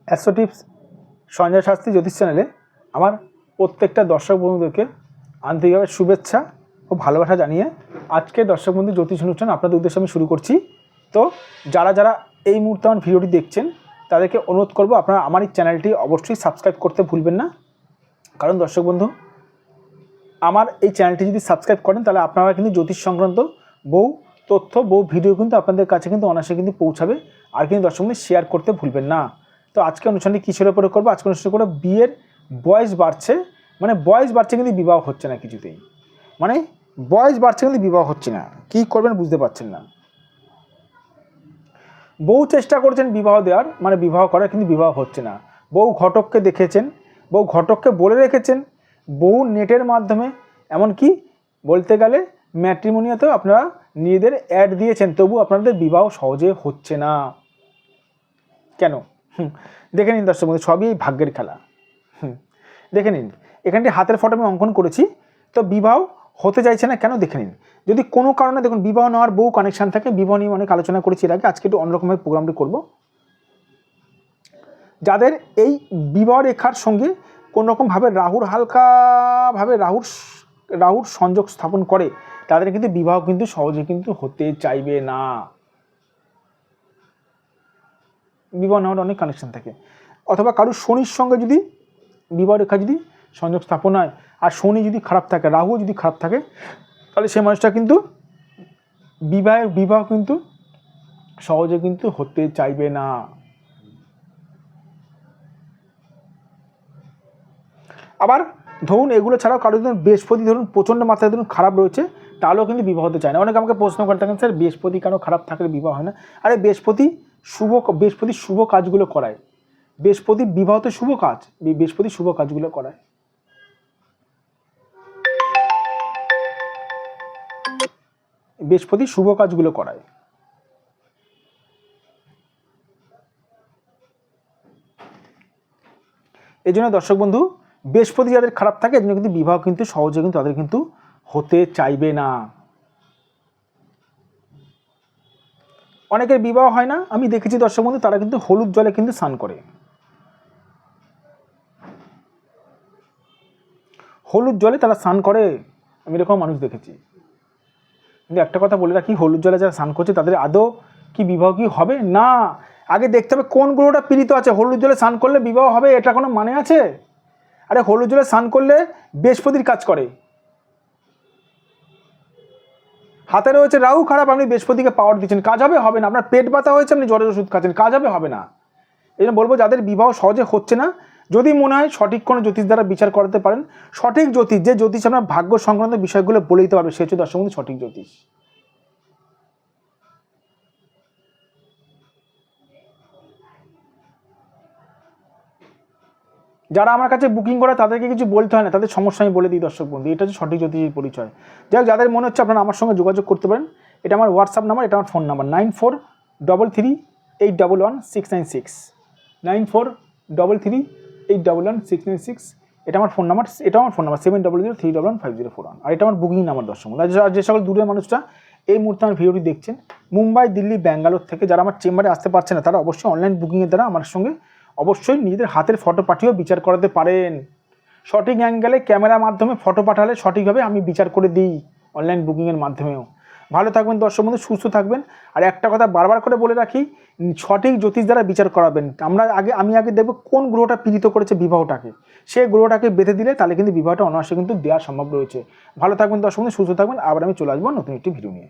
Astro tips Sanjay Shastri জ্যোতিষ চ্যানেলে আমার প্রত্যেকটা দর্শক বন্ধুদেরকে আন্তরিকভাবে শুভেচ্ছা ও ভালোবাসা জানিয়ে আজকে দর্শক বন্ধু জ্যোতিষ অনুষ্ঠান আপনাদের উদ্দেশ্যে আমি শুরু করছি। তো যারা যারা এই মুহূর্তে আমার ভিডিওটি দেখছেন তাদেরকে অনুরোধ করব আপনারা আমার এই চ্যানেলটি অবশ্যই সাবস্ক্রাইব করতে ভুলবেন না। কারণ দর্শক বন্ধু, আমার এই চ্যানেলটি যদি সাবস্ক্রাইব করেন তাহলে আপনারা কিন্তু জ্যোতিষ সংক্রান্ত বহু তথ্য, বহু ভিডিও কিন্তু আপনাদের কাছে কিন্তু অনায়াসে কিন্তু পৌঁছাবে। আর কিন্তু দর্শক বন্ধু শেয়ার করতে ভুলবেন না। তো আজকে অনুষ্ঠানটি কিসের উপরে করবো? আজকে অনুষ্ঠান করে বিয়ের বয়স বাড়ছে, মানে বয়স বাড়ছে কিন্তু বিবাহ হচ্ছে না কিছুতেই, মানে বয়স বাড়ছে কিন্তু বিবাহ হচ্ছে না। কী করবেন বুঝতে পারছেন না। বহু চেষ্টা করছেন বিবাহ দেওয়ার, মানে বিবাহ করার, কিন্তু বিবাহ হচ্ছে না। বহু ঘটককে দেখেছেন, বহু ঘটককে বলে রেখেছেন, বহু নেটের মাধ্যমে, এমনকি বলতে গেলে ম্যাট্রিমোনিয়াতেও আপনারা নিজেদের অ্যাড দিয়েছেন, তবু আপনাদের বিবাহ সহজে হচ্ছে না। কেন? দেখে নিন দর্শক বন্ধু, সবই ভাগ্যের খেলা। দেখে নিন, এখানটি হাতের ফটো আমি অঙ্কন করেছি। তো বিবাহ হতে চাইছে না কেন দেখে নিন। যদি কোনো কারণে দেখুন বিবাহ নেওয়ার বহু কানেকশান থাকে, বিবাহ নিয়ে অনেক আলোচনা করেছি এর আগে, আজকে একটু অন্যরকমভাবে প্রোগ্রামটি করব। যাদের এই বিবাহ রেখার সঙ্গে কোনোরকমভাবে রাহুর হালকাভাবে রাহুর সংযোগ স্থাপন করে, তাদের কিন্তু বিবাহ কিন্তু সহজে কিন্তু হতে চাইবে না। বিবাহ নেওয়ার অনেক কানেকশান থাকে। অথবা কারোর শনির সঙ্গে যদি বিবাহ রেখা যদি সংযোগ স্থাপন হয়, আর শনি যদি খারাপ থাকে, রাহু যদি খারাপ থাকে, তাহলে সেই মানুষটা কিন্তু বিবাহ কিন্তু সহজে কিন্তু হতে চাইবে না। আবার ধরুন এগুলো ছাড়াও কারো যদি বৃহস্পতি ধরুন প্রচণ্ড মাত্রায় ধরুন খারাপ রয়েছে, তাহলেও কিন্তু বিবাহ হতে চায় না। অনেকে আমাকে প্রশ্ন করে থাকেন, স্যার বৃহস্পতি কেন খারাপ থাকলে বিবাহ হয় না? আরে বৃহস্পতি শুভ কাজগুলো করায়। বৃহস্পতি বিবাহতে শুভ কাজ, বৃহস্পতি শুভ কাজগুলো করায়। বৃহস্পতি শুভ কাজগুলো করায়। এই জন্য দর্শক বন্ধু, বৃহস্পতি যাদের খারাপ থাকে এর জন্য কিন্তু বিবাহ কিন্তু সহজে কিন্তু তাদের কিন্তু হতে চাইবে না। অনেকের বিবাহ হয় না, আমি দেখেছি দর্শক বন্ধু, তারা কিন্তু হলুদ জলে কিন্তু স্নান করে। হলুদ জলে তারা স্নান করে, আমি এরকম মানুষ দেখেছি। কিন্তু একটা কথা বলে রাখি, হলুদ জলে যারা স্নান করছে তাদের আদৌ কি বিবাহ কি হবে না? আগে দেখতে হবে কোন গ্রহটা পীড়িত আছে। হলুদ জলে স্নান করলে বিবাহ হবে এটা কোনো মানে আছে? আরে হলুদ জলে স্নান করলে বৃহস্পতির কাজ করে। হাতে রয়েছে রাহু খারাপ, আপনি বৃহস্পতিকে পাওয়ার দিচ্ছেন, কাজ হবে? হবে না। আপনার পেট ব্যথা হয়েছে, আপনি জ্বরের ওষুধ খাচ্ছেন, কাজ হবে? হবে না। এই জন্য বলবো, যাদের বিবাহ সহজে হচ্ছে না, যদি মনে হয় সঠিক কোনো জ্যোতিষ দ্বারা বিচার করাতে পারেন। সঠিক জ্যোতিষ, যে জ্যোতিষ আপনার ভাগ্য সংক্রান্ত বিষয়গুলো বলে দিতে পারবে, সে হচ্ছে দর্শক বন্ধু সঠিক জ্যোতিষ। যারা আমার কাছে বুকিং করে তাদেরকে কিছু বলতে হয় না, তাদের সমস্যা আমি বলে দিই দর্শক বন্ধু। এটা হচ্ছে সঠিক জ্যোতিষের পরিচয়। যাই হোক, যাদের মনে হচ্ছে আপনারা আমার সঙ্গে যোগাযোগ করতে পারেন, এটা আমার হোয়াটসঅ্যাপ নাম্বার, এটা আমার ফোন নাম্বার 9433811696, 9433811696। এটা আমার ফোন নাম্বার, এটা আমার ফোন নাম্বার 7003115041। আর এটা আমার বুকিং নাম্বার দর্শক বন্ধু। আর যে সকল দূরের মানুষরা এই মুহূর্তে আমার ভিডিওটি দেখছেন, মুম্বাই, দিল্লি, ব্যাঙ্গালোর থেকে যারা আমার চেম্বারে আসতে পারছে না, তারা অবশ্যই অনলাইন বুকিংয়ের দ্বারা আমার সঙ্গে অবশ্যই নিজেদের হাতের ফটো পাঠিয়েও বিচার করাতে পারেন। সঠিক অ্যাঙ্গেলে ক্যামেরার মাধ্যমে ফটো পাঠালে সঠিকভাবে আমি বিচার করে দিই অনলাইন বুকিংয়ের মাধ্যমেও। ভালো থাকবেন দর্শক বন্ধু, সুস্থ থাকবেন। আর একটা কথা বারবার করে বলে রাখি, সঠিক জ্যোতিষ দ্বারা বিচার করাবেন। আমি আগে দেখব কোন গ্রহটা পীড়িত করেছে বিবাহটাকে, সেই গ্রহটাকে বেঁধে দিলে তাহলে কিন্তু বিবাহটা অনায়াসে কিন্তু দেওয়া সম্ভব রয়েছে। ভালো থাকবেন দর্শক বন্ধু, সুস্থ থাকবেন। আবার আমি চলে আসবো নতুন একটি ভিডিও নিয়ে।